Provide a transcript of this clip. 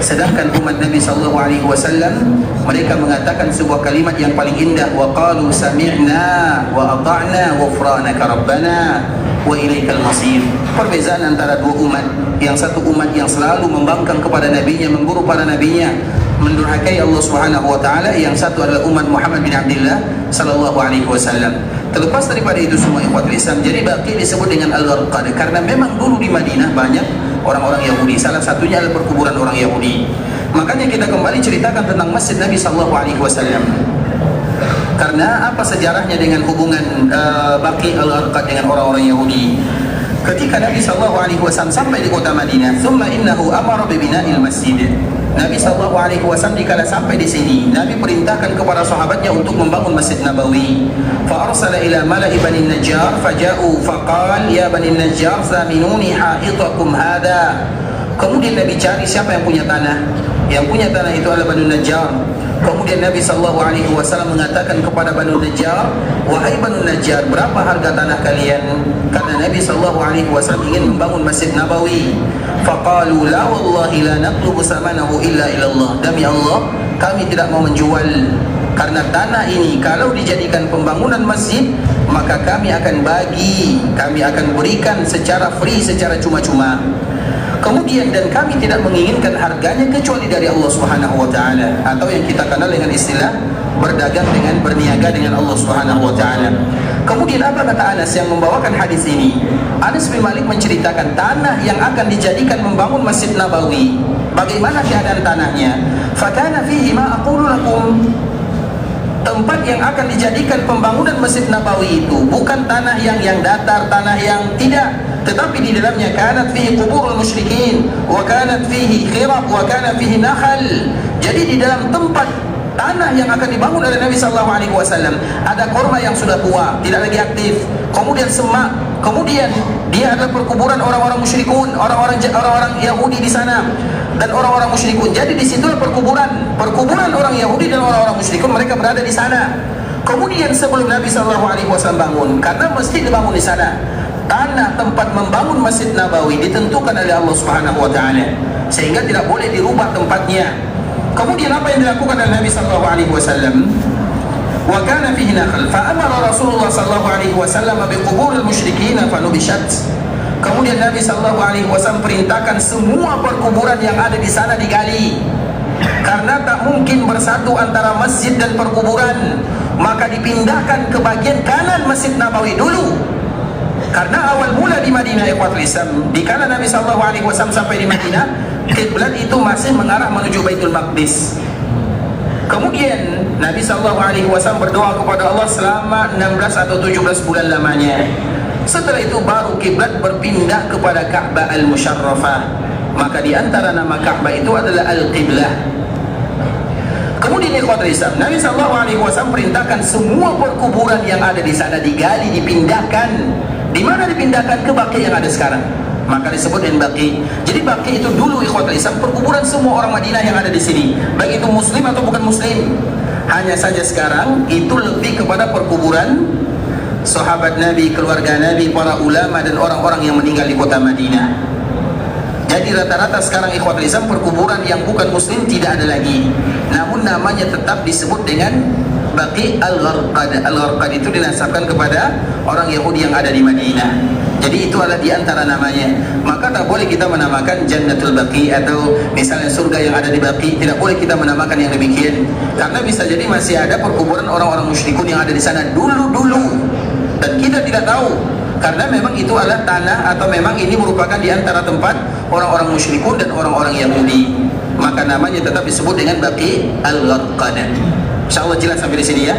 Sedangkan umat Nabi sallallahu alaihi wasallam mereka mengatakan sebuah kalimat yang paling indah, wa qalu sami'na wa ata'na ghufranaka rabbana wa ilaikal masir. Perbezaan antara dua umat, yang satu umat yang selalu membangkang kepada nabinya, memburu para nabinya, mendurhakai Allah Subhanahu wa taala, yang satu adalah umat Muhammad bin Abdullah sallallahu alaihi wasallam. Terlepas daripada itu semua ikhwatul Islam, jadi Baqi disebut dengan Al-Gharqad karena memang dulu di Madinah banyak orang-orang Yahudi, salah satunya adalah perkuburan orang Yahudi. Makanya kita kembali ceritakan tentang Masjid Nabi sallallahu alaihi wasallam. Karena apa sejarahnya dengan hubungan Baqi Al-Gharqad dengan orang-orang Yahudi? Ketika Nabi sallallahu alaihi wasallam sampai di kota Madinah, "Tsumma innahu amara bi bina'il masjid." Nabi sallallahu alaihi wasallam dikala sampai di sini, Nabi perintahkan kepada sahabatnya untuk membangun Masjid Nabawi. Fa arsala ila mala'i Bani Najjar faja'u faqala ya Bani Najjar zaminuni ha'itakum hada. Kemudian Nabi cari siapa yang punya tanah. Yang punya tanah itu adalah Bani Najjar. Kemudian Nabi sallallahu alaihi wasallam mengatakan kepada Bani Najjar, "Wahai Bani Najjar, berapa harga tanah kalian?" Karena Nabi sallallahu alaihi wasallam ingin membangun Masjid Nabawi. Faqalu la wallahi la natlubu samanahu illa ilallah. Demi Allah, kami tidak mau menjual karena tanah ini kalau dijadikan pembangunan masjid, maka kami akan bagi, kami akan berikan secara free, secara cuma-cuma. Kemudian dan kami tidak menginginkan harganya kecuali dari Allah Subhanahu wa taala, atau yang kita kenal dengan istilah berdagang dengan berniaga dengan Allah Subhanahu wa taala. Kemudian apa kata Anas yang membawakan hadis ini? Anas bin Malik menceritakan tanah yang akan dijadikan membangun Masjid Nabawi. Bagaimana keadaan tanahnya? Fakana fihi ma aqulu lakum. Tempat yang akan dijadikan pembangunan Masjid Nabawi itu bukan tanah yang datar, tanah yang tidak, tetapi di dalamnya kanat fihi quburul musyrikin wa kanat fihi khirab wa kanat fihi nakhal. Jadi di dalam tempat tanah yang akan dibangun oleh Nabi sallallahu alaihi wasallam ada korma yang sudah tua, tidak lagi aktif, kemudian semak, kemudian dia adalah perkuburan orang-orang musyrikun, orang-orang Yahudi di sana dan orang-orang musyrikun. Jadi di situlah perkuburan orang Yahudi dan orang-orang musyrikun, mereka berada di sana. Kemudian sebelum Nabi sallallahu alaihi wasallam bangun, karena mesti dibangun di sana, tanah tempat membangun Masjid Nabawi ditentukan oleh Allah Subhanahu wa taala sehingga tidak boleh dirubah tempatnya. Kemudian apa yang dilakukan oleh Nabi sallallahu alaihi wasallam? Wa kana fihi nakhl fa amara Rasulullah sallallahu alaihi wasallam bi quburil musyrikin fanubishat. Kemudian Nabi sallallahu alaihi wasallam perintahkan semua perkuburan yang ada di sana digali. Karena tak mungkin bersatu antara masjid dan perkuburan, maka dipindahkan ke bagian kanan Masjid Nabawi dulu. Karena awal mula di Madinah ikhwatul Islam, di kala Nabi sallallahu alaihi wasallam sampai di Madinah, kiblat itu masih mengarah menuju Baitul Maqdis. Kemudian Nabi sallallahu alaihi wasallam berdoa kepada Allah selama 16 atau 17 bulan lamanya. Setelah itu baru kiblat berpindah kepada Ka'bah Al-Musyarrafah. Maka di antara nama Ka'bah itu adalah Al-Qiblah. Kemudian ikhwatul Islam, Nabi sallallahu alaihi wasallam perintahkan semua perkuburan yang ada di sana digali, dipindahkan. Di mana dipindahkan? Ke Baqi yang ada sekarang. Maka disebut dengan Baqi. Jadi Baqi itu dulu ikhwatul Islam perkuburan semua orang Madinah yang ada di sini, baik itu muslim atau bukan muslim. Hanya saja sekarang itu lebih kepada perkuburan sahabat Nabi, keluarga Nabi, para ulama dan orang-orang yang meninggal di kota Madinah. Jadi rata-rata sekarang ikhwatul Islam perkuburan yang bukan muslim tidak ada lagi. Namun namanya tetap disebut dengan Baqi Al-Gharqad. Al-Gharqad itu dinasabkan kepada orang Yahudi yang ada di Madinah. Jadi itu adalah di antara namanya. Maka tak boleh kita menamakan Jannatul Baqi atau misalnya surga yang ada di Baqi. Tidak boleh kita menamakan yang demikian. Karena bisa jadi masih ada perkuburan orang-orang musyrikun yang ada di sana dulu-dulu. Dan kita tidak tahu. Karena memang itu adalah tanah atau memang ini merupakan di antara tempat orang-orang musyrikun dan orang-orang Yahudi. Maka namanya tetap disebut dengan Baqi Al-Gharqad. InsyaAllah jelas sampai di sini ya.